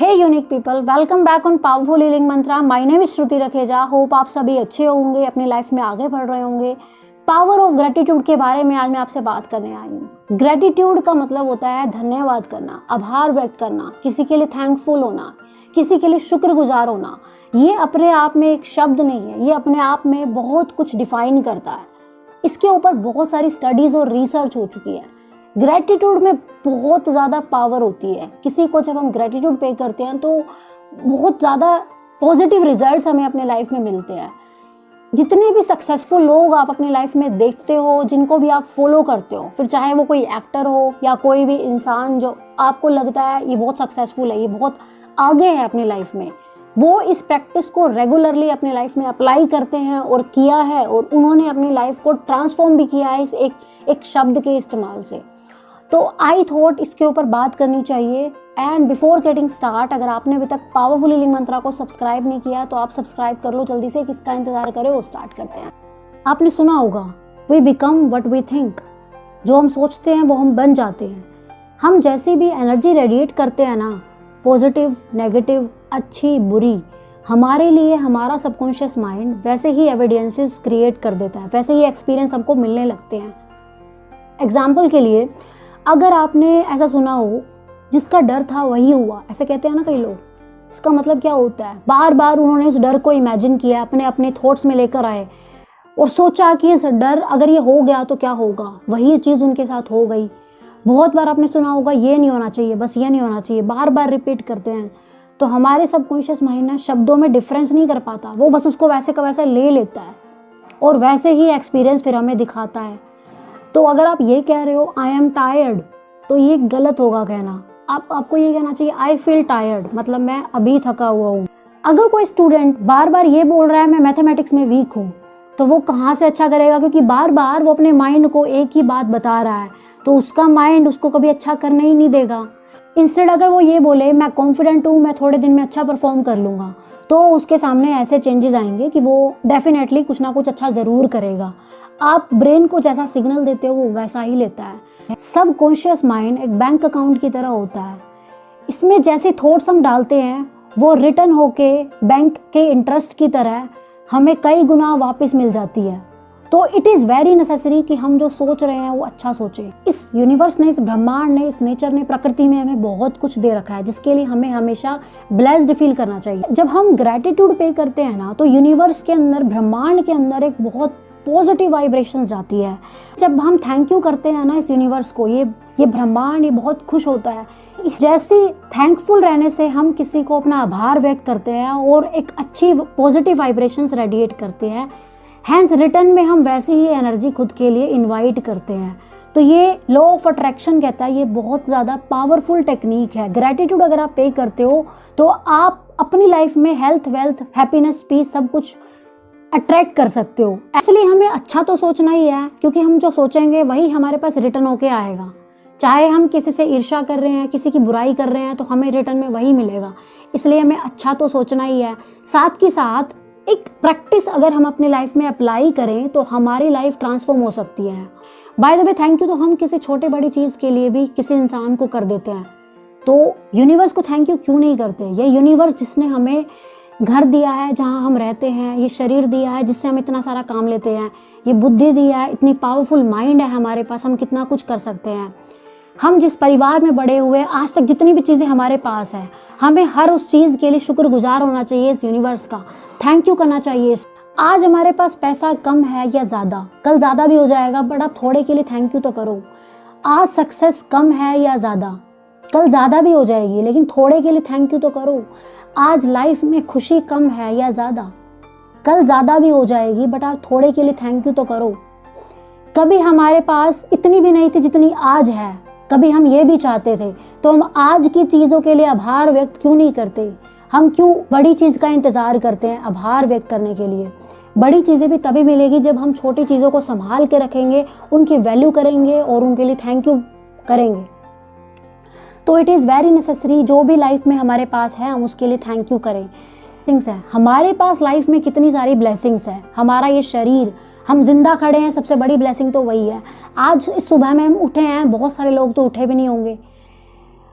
Hey unique people, welcome back on powerful healing mantra. My name is Shruti Rakheja. Hope आप सभी अच्छे होंगे, अपनी लाइफ में आगे बढ़ रहे होंगे। पावर ऑफ ग्रेटिट्यूड के बारे में आज मैं आपसे बात करने आई हूँ। ग्रेटिट्यूड का मतलब होता है धन्यवाद करना, आभार व्यक्त करना, किसी के लिए थैंकफुल होना, किसी के लिए शुक्रगुजार होना। ये अपने आप में एक शब्द नहीं है, ये अपने आप में बहुत कुछ डिफाइन करता है। इसके ऊपर बहुत सारी स्टडीज और रिसर्च हो चुकी है। ग्रेटिट्यूड में बहुत ज़्यादा पावर होती है। किसी को जब हम ग्रेटिट्यूड पे करते हैं तो बहुत ज़्यादा पॉजिटिव रिजल्ट्स हमें अपने लाइफ में मिलते हैं। जितने भी सक्सेसफुल लोग आप अपनी लाइफ में देखते हो, जिनको भी आप फॉलो करते हो, फिर चाहे वो कोई एक्टर हो या कोई भी इंसान जो आपको लगता है ये बहुत सक्सेसफुल है, ये बहुत आगे है अपनी लाइफ में, वो इस प्रैक्टिस को रेगुलरली अपनी लाइफ में अप्लाई करते हैं और किया है, और उन्होंने अपनी लाइफ को ट्रांसफॉर्म भी किया है इस एक शब्द के इस्तेमाल से। तो आई थॉट इसके ऊपर बात करनी चाहिए। एंड बिफोर गेटिंग स्टार्ट, अगर आपने अभी तक पावरफुल हीलिंग मंत्रा को सब्सक्राइब नहीं किया तो आप सब्सक्राइब कर लो जल्दी से। किसका इंतजार करें, वो स्टार्ट करते हैं। आपने सुना होगा, we become what we think. जो हम सोचते हैं वो हम बन जाते हैं। हम जैसी भी एनर्जी रेडिएट करते हैं ना, पॉजिटिव, नेगेटिव, अच्छी, बुरी, हमारे लिए हमारा सबकॉन्शियस माइंड वैसे ही एविडेंसेस क्रिएट कर देता है, वैसे ही एक्सपीरियंस हमको मिलने लगते हैं। एग्जाम्पल के लिए, अगर आपने ऐसा सुना हो, जिसका डर था वही हुआ, ऐसे कहते हैं ना कई लोग। इसका मतलब क्या होता है, बार बार उन्होंने उस डर को इमेजिन किया, अपने अपने थॉट्स में लेकर आए और सोचा कि इस डर अगर ये हो गया तो क्या होगा, वही चीज़ उनके साथ हो गई। बहुत बार आपने सुना होगा, ये नहीं होना चाहिए, बस ये नहीं होना चाहिए, बार बार रिपीट करते हैं। तो हमारे सबकॉन्शियस माइंड ना शब्दों में डिफरेंस नहीं कर पाता, वो बस उसको वैसे का वैसा ले लेता है और वैसे ही एक्सपीरियंस फिर हमें दिखाता है। तो अगर आप ये कह रहे हो आई एम टायर्ड, तो ये गलत होगा कहना। आपको ये कहना चाहिए आई फील टायर्ड, मतलब मैं अभी थका हुआ हूँ। अगर कोई स्टूडेंट बार बार ये बोल रहा है मैं मैथमेटिक्स में वीक हूँ, तो वो कहाँ से अच्छा करेगा, क्योंकि बार बार वो अपने माइंड को एक ही बात बता रहा है, तो उसका माइंड उसको कभी अच्छा करने ही नहीं देगा। इंस्टेड अगर वो ये बोले मैं कॉन्फिडेंट हूँ, मैं थोड़े दिन में अच्छा परफॉर्म कर लूँगा, तो उसके सामने ऐसे चेंजेस आएंगे कि वो डेफिनेटली कुछ ना कुछ अच्छा ज़रूर करेगा। आप ब्रेन को जैसा सिग्नल देते हो वो वैसा ही लेता है। सब कॉन्शियस माइंड एक बैंक अकाउंट की तरह होता है। इसमें जैसे थॉट्स हम डालते हैं वो रिटर्न होके बैंक के इंटरेस्ट की तरह हमें कई गुना वापस मिल जाती है। तो इट इज़ वेरी नेसेसरी कि हम जो सोच रहे हैं वो अच्छा सोचें। इस यूनिवर्स ने, इस ब्रह्मांड ने, इस नेचर ने, प्रकृति में हमें बहुत कुछ दे रखा है, जिसके लिए हमें हमेशा ब्लेस्ड फील करना चाहिए। जब हम ग्रेटिट्यूड पे करते हैं ना, तो यूनिवर्स के अंदर, ब्रह्मांड के अंदर एक बहुत पॉजिटिव वाइब्रेशन जाती है। जब हम थैंक यू करते हैं ना इस यूनिवर्स को, ये ब्रह्मांड ये बहुत खुश होता है। इस जैसी थैंकफुल रहने से हम किसी को अपना आभार व्यक्त करते हैं और एक अच्छी पॉजिटिव वाइब्रेशंस रेडिएट करते हैं। हैंस रिटर्न में हम वैसी ही एनर्जी खुद के लिए इनवाइट करते हैं। तो ये लॉ ऑफ अट्रैक्शन कहता है, ये बहुत ज़्यादा पावरफुल टेक्निक है। ग्रेटिट्यूड अगर आप पे करते हो तो आप अपनी लाइफ में हेल्थ, वेल्थ, हैप्पीनेस, पीस सब कुछ अट्रैक्ट कर सकते हो। इसलिए हमें अच्छा तो सोचना ही है, क्योंकि हम जो सोचेंगे वही हमारे पास रिटर्न होके आएगा। चाहे हम किसी से ईर्ष्या कर रहे हैं, किसी की बुराई कर रहे हैं, तो हमें रिटर्न में वही मिलेगा। इसलिए हमें अच्छा तो सोचना ही है। साथ के साथ एक प्रैक्टिस अगर हम अपनी लाइफ में अप्लाई करें तो हमारी लाइफ ट्रांसफॉर्म हो सकती है। By the way, thank you तो हम किसी छोटे बड़ी चीज़ के लिए भी किसी इंसान को कर देते हैं, तो यूनिवर्स को थैंक यू क्यों नहीं करते? ये यूनिवर्स जिसने हमें घर दिया है जहाँ हम रहते हैं, ये शरीर दिया है जिससे हम इतना सारा काम लेते हैं, ये बुद्धि दिया है, इतनी पावरफुल माइंड है हमारे पास, हम कितना कुछ कर सकते हैं। हम जिस परिवार में बड़े हुए, आज तक जितनी भी चीज़ें हमारे पास है, हमें हर उस चीज़ के लिए शुक्रगुजार होना चाहिए इस यूनिवर्स का, थैंक यू करना चाहिए। आज हमारे पास पैसा कम है या ज़्यादा, कल ज़्यादा भी हो जाएगा, बट आप थोड़े के लिए थैंक यू तो करो। आज सक्सेस कम है या ज़्यादा, कल ज़्यादा भी हो जाएगी, लेकिन थोड़े के लिए थैंक यू तो करो। आज लाइफ में खुशी कम है या ज़्यादा, कल ज़्यादा भी हो जाएगी, बट आप थोड़े के लिए थैंक यू तो करो। कभी हमारे पास इतनी भी नहीं थी जितनी आज है, कभी हम ये भी चाहते थे, तो हम आज की चीज़ों के लिए आभार व्यक्त क्यों नहीं करते? हम क्यों बड़ी चीज़ का इंतज़ार करते हैं आभार व्यक्त करने के लिए? बड़ी चीज़ें भी तभी मिलेगी जब हम छोटी चीज़ों को संभाल के रखेंगे, उनकी वैल्यू करेंगे और उनके लिए थैंक यू करेंगे। तो इट इज़ वेरी नेसेसरी, जो भी लाइफ में हमारे पास है हम उसके लिए थैंक यू करें। थिंग्स है हमारे पास लाइफ में, कितनी सारी ब्लेसिंग्स है। हमारा ये शरीर, हम जिंदा खड़े हैं, सबसे बड़ी ब्लेसिंग तो वही है। आज इस सुबह में हम उठे हैं, बहुत सारे लोग तो उठे भी नहीं होंगे।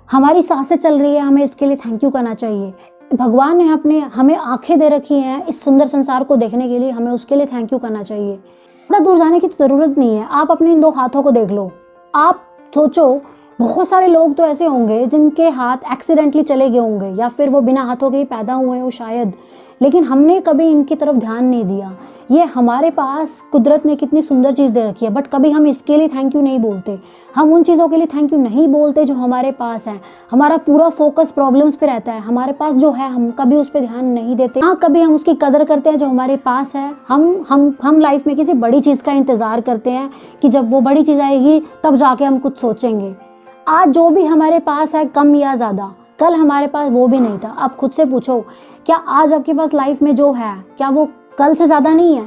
हमारी सांसें चल रही है, हमें इसके लिए थैंक यू करना चाहिए। भगवान ने हमें आंखें दे रखी हैं इस सुंदर संसार को देखने के लिए, हमें उसके लिए थैंक यू करना चाहिए। ज़्यादा दूर जाने की तो ज़रूरत नहीं है, आप अपने इन 2 हाथों को देख लो। आप सोचो, बहुत सारे लोग तो ऐसे होंगे जिनके हाथ एक्सीडेंटली चले गए होंगे, या फिर वो बिना हाथों के ही पैदा हुए हो शायद, लेकिन हमने कभी इनकी तरफ ध्यान नहीं दिया। ये हमारे पास कुदरत ने कितनी सुंदर चीज़ दे रखी है, बट कभी हम इसके लिए थैंक यू नहीं बोलते। हम उन चीज़ों के लिए थैंक यू नहीं बोलते जो हमारे पास है। हमारा पूरा फोकस प्रॉब्लम्स पे रहता है। हमारे पास जो है हम कभी उस पर ध्यान नहीं देते। हाँ, कभी हम उसकी कदर करते हैं जो हमारे पास है। हम लाइफ में किसी बड़ी चीज़ का इंतज़ार करते हैं कि जब वो बड़ी चीज़ आएगी तब जाके हम कुछ सोचेंगे। आज जो भी हमारे पास है, कम या ज़्यादा, कल हमारे पास वो भी नहीं था। आप खुद से पूछो, क्या आज आपके पास लाइफ में जो है, क्या वो कल से ज़्यादा नहीं है?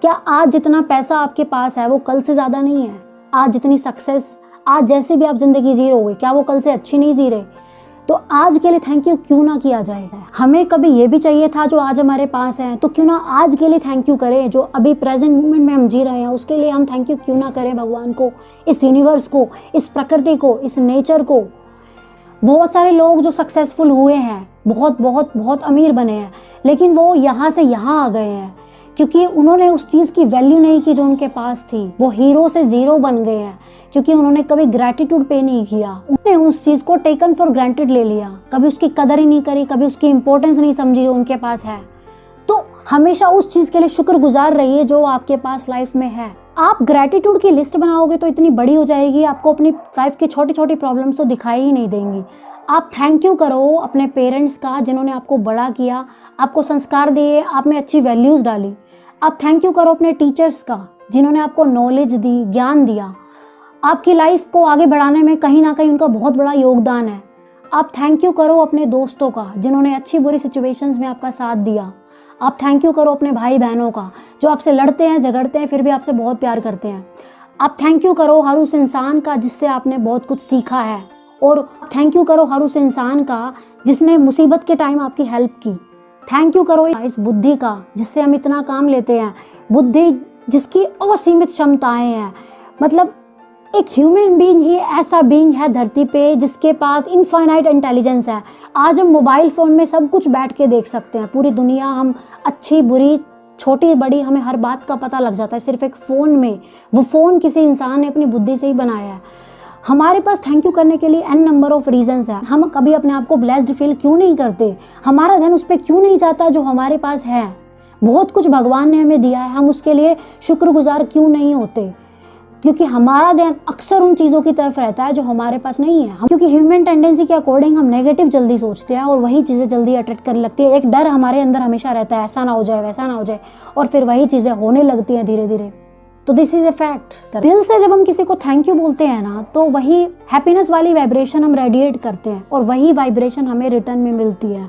क्या आज जितना पैसा आपके पास है वो कल से ज़्यादा नहीं है? आज जितनी सक्सेस, आज जैसे भी आप ज़िंदगी जी रहे हो, क्या वो कल से अच्छी नहीं जी रहे? तो आज के लिए थैंक यू क्यों ना किया जाए? हमें कभी ये भी चाहिए था जो आज हमारे पास है, तो क्यों ना आज के लिए थैंक यू करें। जो अभी प्रेजेंट मोमेंट में हम जी रहे हैं उसके लिए हम थैंक यू क्यों ना करें भगवान को, इस यूनिवर्स को, इस प्रकृति को, इस नेचर को। बहुत सारे लोग जो सक्सेसफुल हुए हैं, बहुत बहुत बहुत अमीर बने हैं, लेकिन वो यहाँ से यहाँ आ गए हैं क्योंकि उन्होंने उस चीज़ की वैल्यू नहीं की जो उनके पास थी। वो हीरो से ज़ीरो बन गए हैं क्योंकि उन्होंने कभी ग्रैटिट्यूड पे नहीं किया। उन्होंने उस चीज़ को टेकन फॉर ग्रांटेड ले लिया, कभी उसकी कदर ही नहीं करी, कभी उसकी इंपॉर्टेंस नहीं समझी जो उनके पास है। तो हमेशा उस चीज़ के लिए शुक्रगुजार रहिए जो आपके पास लाइफ में है। आप ग्रैटिट्यूड की लिस्ट बनाओगे तो इतनी बड़ी हो जाएगी, आपको अपनी लाइफ की छोटी छोटी प्रॉब्लम्स तो दिखाई ही नहीं देंगी। आप थैंक यू करो अपने पेरेंट्स का जिन्होंने आपको बड़ा किया, आपको संस्कार दिए, आप में अच्छी वैल्यूज़ डाली। आप थैंक यू करो अपने टीचर्स का जिन्होंने आपको नॉलेज दी, ज्ञान दिया। आपकी लाइफ को आगे बढ़ाने में कहीं ना कहीं उनका बहुत बड़ा योगदान है। आप थैंक यू करो अपने दोस्तों का जिन्होंने अच्छी बुरी सिचुएशंस में आपका साथ दिया। आप थैंक यू करो अपने भाई बहनों का जो आपसे लड़ते हैं, झगड़ते हैं, फिर भी आपसे बहुत प्यार करते हैं। आप थैंक यू करो हर उस इंसान का जिससे आपने बहुत कुछ सीखा है, और थैंक यू करो हर उस इंसान का जिसने मुसीबत के टाइम आपकी हेल्प की। थैंक यू करो इस बुद्धि का जिससे हम इतना काम लेते हैं, बुद्धि जिसकी असीमित क्षमताएं हैं। मतलब एक ह्यूमन बीइंग ही ऐसा बीइंग है धरती पे जिसके पास इनफाइनाइट इंटेलिजेंस है। आज हम मोबाइल फ़ोन में सब कुछ बैठ के देख सकते हैं, पूरी दुनिया, हम अच्छी बुरी छोटी बड़ी हमें हर बात का पता लग जाता है सिर्फ एक फ़ोन में। वो फ़ोन किसी इंसान ने अपनी बुद्धि से ही बनाया है। हमारे पास थैंक यू करने के लिए एन नंबर ऑफ रीजंस है। हम कभी अपने आप को ब्लेस्ड फील क्यों नहीं करते? हमारा ध्यान उस पर क्यों नहीं जाता जो हमारे पास है? बहुत कुछ भगवान ने हमें दिया है, हम उसके लिए शुक्रगुजार क्यों नहीं होते? क्योंकि हमारा ध्यान अक्सर उन चीज़ों की तरफ रहता है जो हमारे पास नहीं है। क्योंकि ह्यूमन टेंडेंसी के अकॉर्डिंग हम नेगेटिव जल्दी सोचते हैं और वही चीज़ें जल्दी अट्रैक्ट करने लगती है। एक डर हमारे अंदर हमेशा रहता है, ऐसा ना हो जाए, वैसा ना हो जाए, और फिर वही चीज़ें होने लगती हैं धीरे धीरे। तो दिस इज ए फैक्ट। दिल से जब हम किसी को थैंक यू बोलते हैं ना, तो वही हैप्पीनेस वाली वाइब्रेशन हम रेडिएट करते हैं और वही वाइब्रेशन हमें रिटर्न में मिलती है।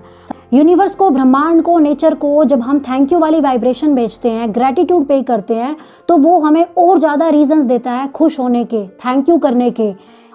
यूनिवर्स को, ब्रह्मांड को, नेचर को जब हम थैंक यू वाली वाइब्रेशन भेजते हैं, ग्रैटिट्यूड पे करते हैं, तो वो हमें और ज़्यादा रीजंस देता है खुश होने के, थैंक यू करने के,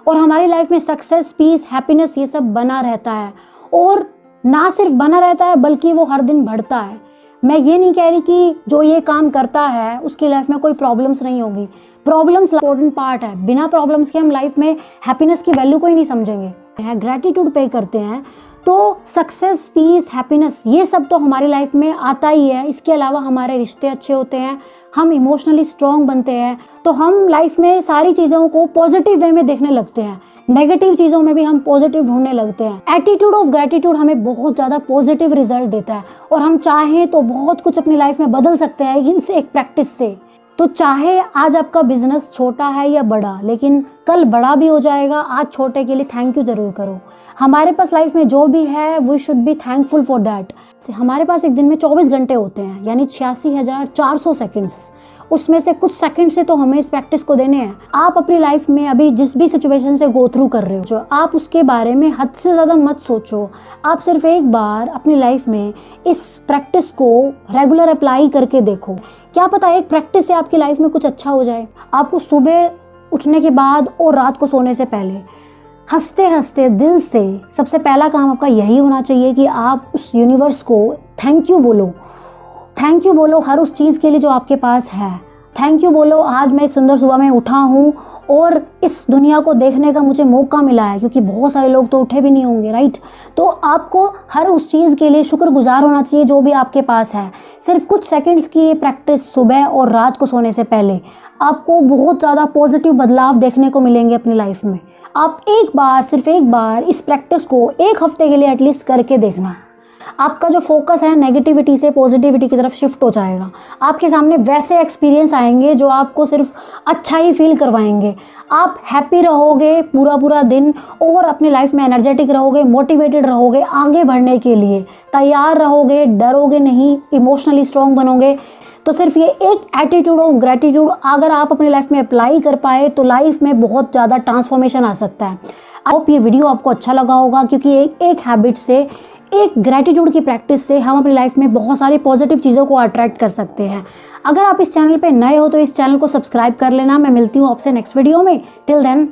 और हमारी लाइफ में सक्सेस, पीस, हैप्पीनेस ये सब बना रहता है। और ना सिर्फ बना रहता है बल्कि वो हर दिन बढ़ता है। मैं ये नहीं कह रही कि जो ये काम करता है उसकी लाइफ में कोई प्रॉब्लम्स नहीं होगी। प्रॉब्लम्स इंपॉर्टेंट पार्ट है। बिना प्रॉब्लम्स के हम लाइफ में हैप्पीनेस की वैल्यू को ही नहीं समझेंगे। ग्रैटिट्यूड पे करते हैं तो सक्सेस, पीस, हैप्पीनेस ये सब तो हमारी लाइफ में आता ही है। इसके अलावा हमारे रिश्ते अच्छे होते हैं, हम इमोशनली स्ट्रॉन्ग बनते हैं, तो हम लाइफ में सारी चीज़ों को पॉजिटिव वे में देखने लगते हैं। नेगेटिव चीज़ों में भी हम पॉजिटिव ढूंढने लगते हैं। एटीट्यूड ऑफ ग्रैटिट्यूड हमें बहुत ज़्यादा पॉजिटिव रिजल्ट देता है और हम चाहें तो बहुत कुछ अपनी लाइफ में बदल सकते हैं इस एक प्रैक्टिस से। तो चाहे आज आपका बिजनेस छोटा है या बड़ा, लेकिन कल बड़ा भी हो जाएगा। आज छोटे के लिए थैंक यू जरूर करो। हमारे पास लाइफ में जो भी है we should be thankful for that. हमारे पास एक दिन में 24 घंटे होते हैं, यानी 86,400 सेकंड्स। उसमें से कुछ सेकंड से तो हमें इस प्रैक्टिस को देने हैं। आप अपनी लाइफ में अभी जिस भी सिचुएशन से गो थ्रू कर रहे हो, जो आप उसके बारे में हद से ज़्यादा मत सोचो। आप सिर्फ एक बार अपनी लाइफ में इस प्रैक्टिस को रेगुलर अप्लाई करके देखो। क्या पता एक प्रैक्टिस से आपकी लाइफ में कुछ अच्छा हो जाए। आपको सुबह उठने के बाद और रात को सोने से पहले हंसते हंसते दिल से सबसे पहला काम आपका यही होना चाहिए कि आप उस यूनिवर्स को थैंक यू बोलो। थैंक यू बोलो हर उस चीज़ के लिए जो आपके पास है। थैंक यू बोलो, आज मैं इस सुंदर सुबह में उठा हूँ और इस दुनिया को देखने का मुझे मौका मिला है, क्योंकि बहुत सारे लोग तो उठे भी नहीं होंगे, राइट। तो आपको हर उस चीज़ के लिए शुक्रगुजार होना चाहिए जो भी आपके पास है। सिर्फ कुछ सेकंड्स की ये प्रैक्टिस सुबह और रात को सोने से पहले आपको बहुत ज़्यादा पॉजिटिव बदलाव देखने को मिलेंगे अपनी लाइफ में। आप एक बार, सिर्फ एक बार इस प्रैक्टिस को 1 हफ्ते के लिए एटलीस्ट करके देखना। आपका जो फोकस है नेगेटिविटी से पॉजिटिविटी की तरफ शिफ्ट हो जाएगा। आपके सामने वैसे एक्सपीरियंस आएंगे जो आपको सिर्फ अच्छा ही फील करवाएंगे। आप हैप्पी रहोगे पूरा दिन और अपनी लाइफ में एनर्जेटिक रहोगे, मोटिवेटेड रहोगे, आगे बढ़ने के लिए तैयार रहोगे, डरोगे नहीं, इमोशनली स्ट्रॉन्ग बनोगे। तो सिर्फ ये एक एटीट्यूड ऑफ ग्रेटिट्यूड अगर आप अपनी लाइफ में अप्लाई कर पाए तो लाइफ में बहुत ज़्यादा ट्रांसफॉर्मेशन आ सकता है। आई होप ये वीडियो आपको अच्छा लगा होगा, क्योंकि एक हैबिट से, एक ग्रेटिट्यूड की प्रैक्टिस से हम अपनी लाइफ में बहुत सारी पॉजिटिव चीज़ों को अट्रैक्ट कर सकते हैं। अगर आप इस चैनल पे नए हो तो इस चैनल को सब्सक्राइब कर लेना। मैं मिलती हूँ आपसे नेक्स्ट वीडियो में। Till then